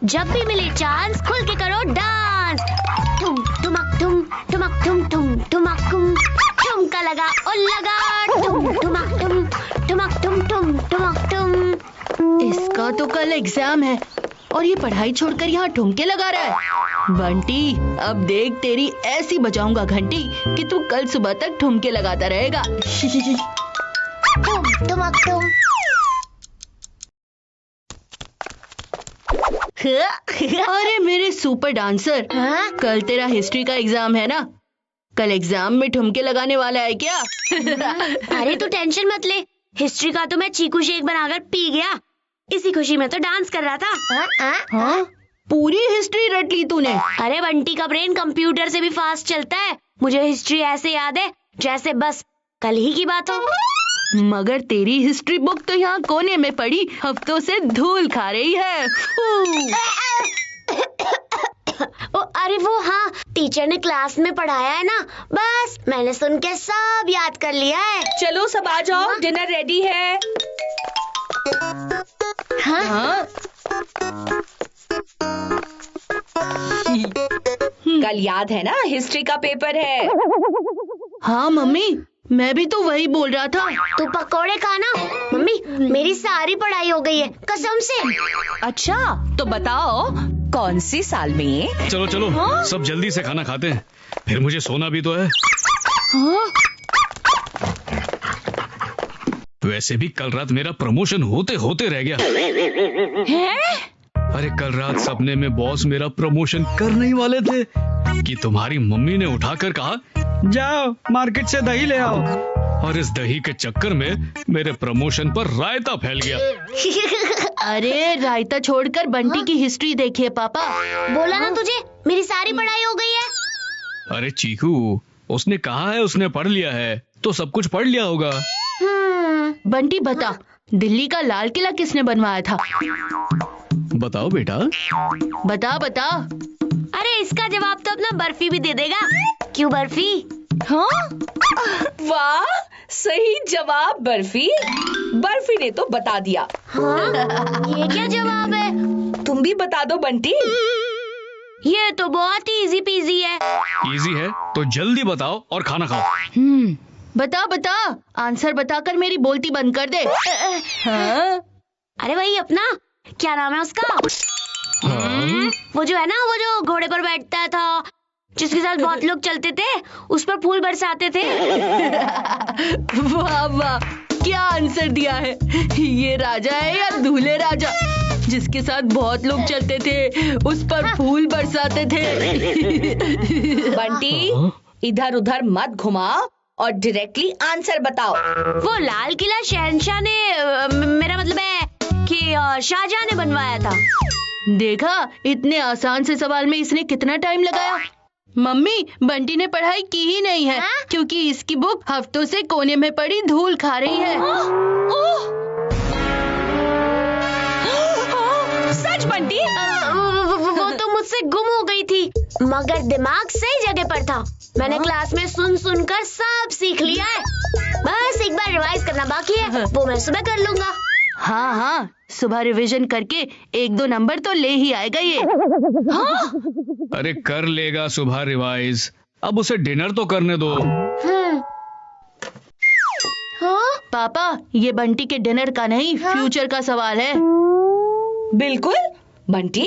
जब भी मिले चांस खुल के करो डांस। ठुम ठुमक ठुम ठुमक ठुम ठुम ठुमक ठुम, ठुमका लगा ओ लगा, ठुम ठुमक ठुम ठुमक ठुम ठुम ठुमक ठुम। इसका तो कल एग्जाम है और ये पढ़ाई छोड़कर यहाँ ठुमके लगा रहा है। बंटी, अब देख तेरी ऐसी बजाऊंगा घंटी कि तू कल सुबह तक ठुमके लगाता रहेगा। ठुम ठुमक ठुम। अरे मेरे सुपर डांसर, हाँ? कल तेरा हिस्ट्री का एग्जाम है ना? कल एग्जाम में ठुमके लगाने वाला है क्या? अरे तू टेंशन मत ले, हिस्ट्री का तो मैं चीकू शेक बनाकर पी गया, इसी खुशी में तो डांस कर रहा था। हाँ? पूरी हिस्ट्री रट ली तूने। अरे बंटी का ब्रेन कंप्यूटर से भी फास्ट चलता है, मुझे हिस्ट्री ऐसे याद है जैसे बस कल ही की बात हो। मगर तेरी हिस्ट्री बुक तो यहाँ कोने में पड़ी हफ्तों से धूल खा रही है। अरे वो हाँ, टीचर ने क्लास में पढ़ाया है ना, बस मैंने सुन के सब याद कर लिया है। चलो सब आ जाओ, डिनर रेडी है। हाँ? कल याद है ना, हिस्ट्री का पेपर है। हाँ मम्मी, मैं भी तो वही बोल रहा था। तू पकोड़े खाना। मम्मी, मेरी सारी पढ़ाई हो गई है कसम से। अच्छा तो बताओ कौन सी साल में? चलो चलो सब जल्दी से खाना खाते हैं, फिर मुझे सोना भी तो है। वैसे भी कल रात मेरा प्रमोशन होते होते रह गया है? अरे कल रात सपने में बॉस मेरा प्रमोशन करने ही वाले थे कि तुम्हारी मम्मी ने उठाकर कहा, जाओ मार्केट से दही ले आओ। और इस दही के चक्कर में मेरे प्रमोशन पर रायता फैल गया। अरे रायता छोड़कर बंटी की हिस्ट्री देखिए पापा। बोला ना तुझे, मेरी सारी पढ़ाई हो गई है। अरे चीकू, उसने कहा है उसने पढ़ लिया है तो सब कुछ पढ़ लिया होगा। बंटी बता, दिल्ली का लाल किला किसने बनवाया था? बताओ बेटा। बता बता। अरे इसका जवाब तो अपना बर्फी भी दे देगा। क्यों बर्फी? हाँ? वाह, सही जवाब बर्फी। बर्फी ने तो बता दिया। हाँ? ये क्या जवाब है? तुम भी बता दो बंटी। ये तो बहुत ही इजी पीजी है। इजी है तो जल्दी बताओ और खाना खाओ। बता बता, आंसर बताकर मेरी बोलती बंद कर दे। हाँ? अरे भाई अपना, क्या नाम है उसका? वो जो है ना, वो जो घोड़े पर बैठता था, जिसके साथ बहुत लोग चलते थे, उस पर फूल बरसाते थे। वाह वाह, क्या आंसर दिया है। ये राजा है या दूल्हे राजा, जिसके साथ बहुत लोग चलते थे, उस पर फूल बरसाते थे। बंटी, इधर उधर मत घुमाओ और डायरेक्टली आंसर बताओ। वो लाल किला शहंशाह ने, मेरा मतलब है कि शाहजहां ने बनवाया था। देखा, इतने आसान से सवाल में इसने कितना टाइम लगाया। मम्मी, बंटी ने पढ़ाई की ही नहीं है, क्योंकि इसकी बुक हफ्तों से कोने में पड़ी धूल खा रही है। सच बंटी? वो तो मुझसे गुम हो गई थी, मगर दिमाग सही जगह पर था। मैंने क्लास में सुन सुनकर सब सीख लिया है, बस एक बार रिवाइज करना बाकी है, वो मैं सुबह कर लूंगा। हाँ हाँ, सुबह रिवीजन करके 1-2 नंबर तो ले ही आएगा ये। अरे कर लेगा सुबह रिवाइज, अब उसे डिनर तो करने दो। हाँ? पापा, ये बंटी के डिनर का नहीं, फ्यूचर का सवाल है। बिल्कुल बंटी,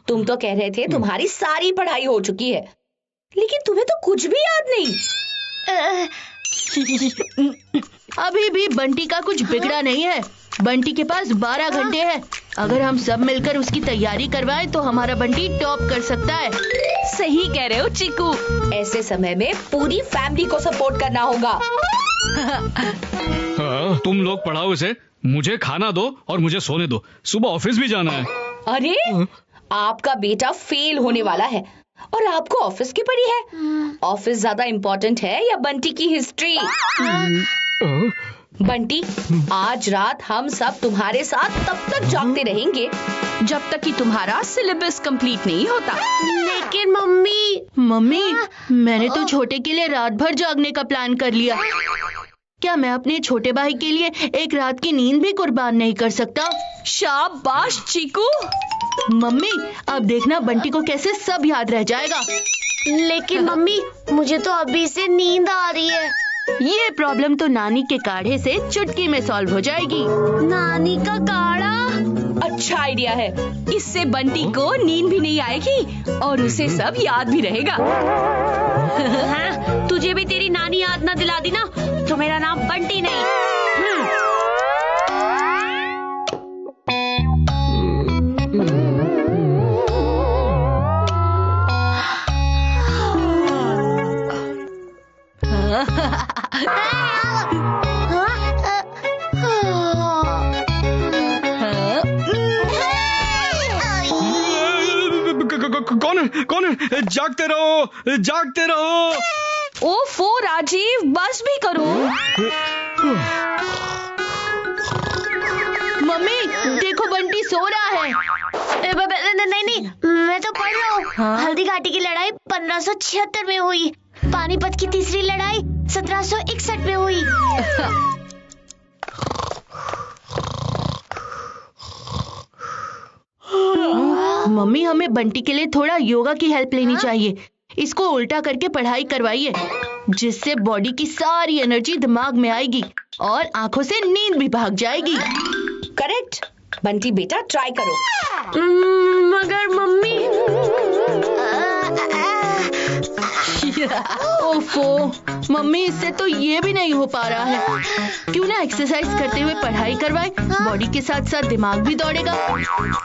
तुम तो कह रहे थे तुम्हारी सारी पढ़ाई हो चुकी है, लेकिन तुम्हें तो कुछ भी याद नहीं। अभी भी बंटी का कुछ बिगड़ा नहीं है। बंटी के पास 12 घंटे हैं। अगर हम सब मिलकर उसकी तैयारी करवाएं तो हमारा बंटी टॉप कर सकता है। सही कह रहे हो चीकू, ऐसे समय में पूरी फैमिली को सपोर्ट करना होगा। हाँ, तुम लोग पढ़ाओ इसे, मुझे खाना दो और मुझे सोने दो, सुबह ऑफिस भी जाना है। अरे आपका बेटा फेल होने वाला है और आपको ऑफिस की पड़ी है। ऑफिस ज्यादा इम्पोर्टेंट है या बंटी की हिस्ट्री? बंटी, आज रात हम सब तुम्हारे साथ तब तक जागते रहेंगे जब तक कि तुम्हारा सिलेबस कंप्लीट नहीं होता। लेकिन मम्मी। मम्मी, मैंने तो छोटे के लिए रात भर जागने का प्लान कर लिया। क्या मैं अपने छोटे भाई के लिए एक रात की नींद भी कुर्बान नहीं कर सकता? शाबाश चीकू। मम्मी अब देखना बंटी को कैसे सब याद रह जाएगा। लेकिन मम्मी मुझे तो अभी से नींद आ रही है। ये प्रॉब्लम तो नानी के काढ़े से चुटकी में सॉल्व हो जाएगी। नानी का काढ़ा? अच्छा आइडिया है, इससे बंटी को नींद भी नहीं आएगी और उसे सब याद भी रहेगा। हाँ, तुझे भी तेरी नानी याद ना दिला दी ना तो मेरा नाम बंटी नहीं। कौन है? जागते रहो। ओफो राजीव, बस भी करो। मम्मी देखो बंटी सो रहा है। नहीं, मैं तो पढ़ रहा हूँ। हल्दी घाटी की लड़ाई 1576 में हुई। पानीपत की तीसरी लड़ाई 1761 में हुई। मम्मी हमें बंटी के लिए थोड़ा योगा की हेल्प लेनी चाहिए। इसको उल्टा करके पढ़ाई करवाइए, जिससे बॉडी की सारी एनर्जी दिमाग में आएगी और आंखों से नींद भी भाग जाएगी। करेक्ट। बंटी बेटा ट्राई करो। मगर मम्मी ओफो मम्मी, इससे तो ये भी नहीं हो पा रहा है। क्यों ना एक्सरसाइज करते हुए पढ़ाई करवाए, बॉडी के साथ साथ दिमाग भी दौड़ेगा।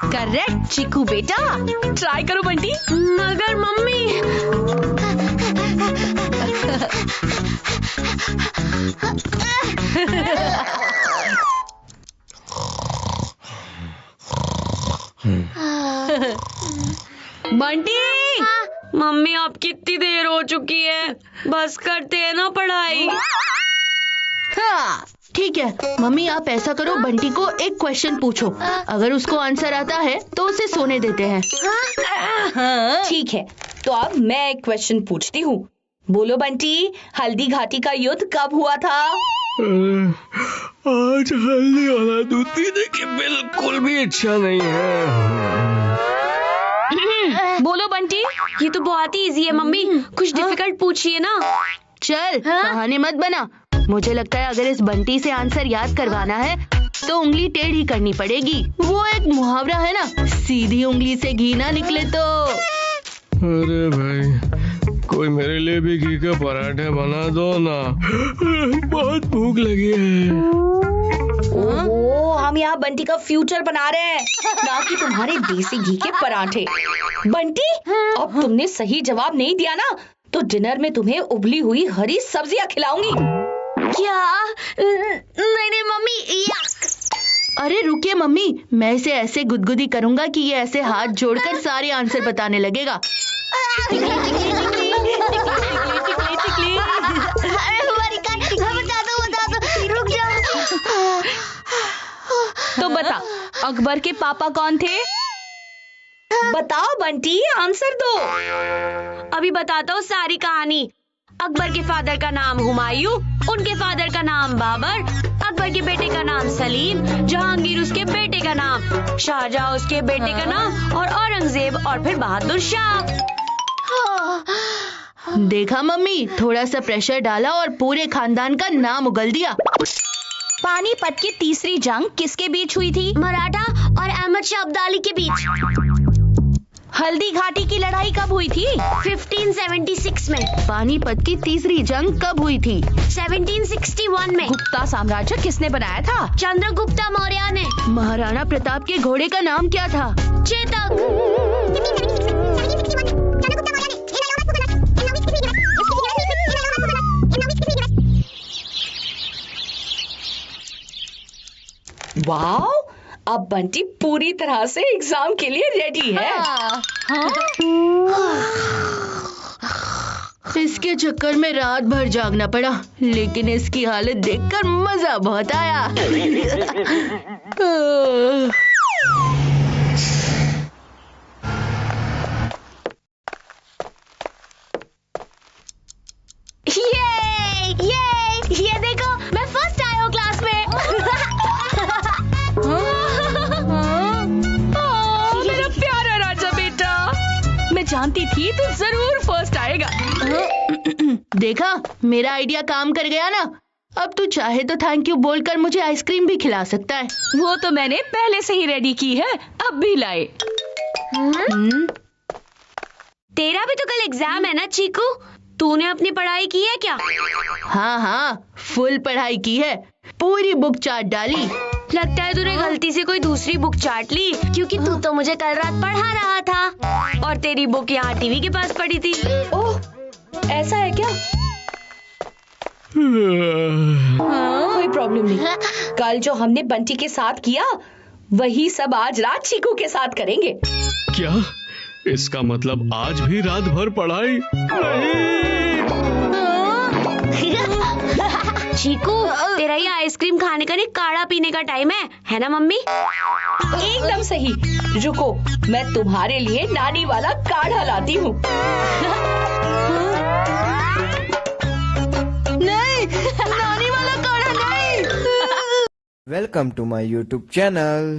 करेक्ट चीकू बेटा, ट्राई करो बंटी। मगर मम्मी बंटी। मम्मी अब कितनी देर हो चुकी है, बस करते हैं ना पढ़ाई। हाँ ठीक है मम्मी, आप ऐसा करो, बंटी को एक क्वेश्चन पूछो, अगर उसको आंसर आता है तो उसे सोने देते हैं। ठीक है, तो अब मैं एक क्वेश्चन पूछती हूँ। बोलो बंटी, हल्दी घाटी का युद्ध कब हुआ था? आज हल्दी वाला दूध पीने की बिल्कुल भी इच्छा नहीं है। बोलो बंटी। ये तो बहुत ही इजी है मम्मी, कुछ डिफिकल्ट पूछिए ना। चल बहाने मत बना। मुझे लगता है अगर इस बंटी से आंसर याद करवाना है तो उंगली टेढ़ी करनी पड़ेगी। वो एक मुहावरा है ना, सीधी उंगली से घी ना निकले तो। अरे भाई, कोई मेरे लिए भी घी के पराठे बना दो ना, बहुत भूख लगी है। ओहो, हम यहाँ बंटी का फ्यूचर बना रहे हैं, ना कि तुम्हारे देसी घी के पराठे। बंटी, अब तुमने सही जवाब नहीं दिया ना, तो डिनर में तुम्हें उबली हुई हरी सब्जियाँ खिलाऊंगी। क्या? नहीं मम्मी। अरे रुकिए मम्मी, मैं इसे ऐसे गुदगुदी करूंगा कि ये ऐसे हाथ जोड़कर सारे आंसर बताने लगेगा। रुक जाओ। तो बता, अकबर के पापा कौन थे? बताओ बंटी, आंसर दो। अभी बताता हूँ सारी कहानी। अकबर के फादर का नाम हुमायूं, उनके फादर का नाम बाबर, अकबर के बेटे का नाम सलीम, जहांगीर उसके बेटे का नाम, शाहजहां उसके बेटे का नाम, और औरंगजेब और फिर बहादुर शाह। देखा मम्मी, थोड़ा सा प्रेशर डाला और पूरे खानदान का नाम उगल दिया। पानीपत की तीसरी जंग किसके बीच हुई थी? मराठा और अहमद शाह अब्दाली के बीच। हल्दी घाटी की लड़ाई कब हुई थी? 1576 में। पानीपत की तीसरी जंग कब हुई थी? 1761 में। गुप्ता साम्राज्य किसने बनाया था? चंद्रगुप्त मौर्य ने। महाराणा प्रताप के घोड़े का नाम क्या था? चेतक। वाओ, अब बंटी पूरी तरह से एग्जाम के लिए रेडी है। इसके चक्कर में रात भर जागना पड़ा, लेकिन इसकी हालत देखकर मजा बहुत आया। ये देखो, मैं जानती थी तू जरूर फर्स्ट आएगा। देखा, मेरा आइडिया काम कर गया ना। अब तू चाहे तो थैंक यू बोलकर मुझे आइसक्रीम भी खिला सकता है। वो तो मैंने पहले से ही रेडी की है, अब भी लाए। तेरा भी तो कल एग्जाम है ना चीकू, तूने अपनी पढ़ाई की है क्या? हाँ हाँ, फुल पढ़ाई की है, पूरी बुक चाट डाली। लगता है तूने गलती से कोई दूसरी बुक चाट ली, क्योंकि तू तो मुझे कल रात पढ़ा रहा था और तेरी बुक यहाँ टीवी के पास पड़ी थी। ओह, ऐसा है क्या? कोई प्रॉब्लम नहीं। कल जो हमने बंटी के साथ किया वही सब आज रात चीकू के साथ करेंगे। क्या? इसका मतलब आज भी रात भर पढ़ाई नहीं? चीकू, तेरा ये आइसक्रीम खाने का नहीं, काढ़ा पीने का टाइम है ना मम्मी? एकदम सही। रुको, मैं तुम्हारे लिए नानी वाला काढ़ा लाती हूँ। नहीं, नानी वाला काढ़ा नहीं। Welcome to my YouTube channel.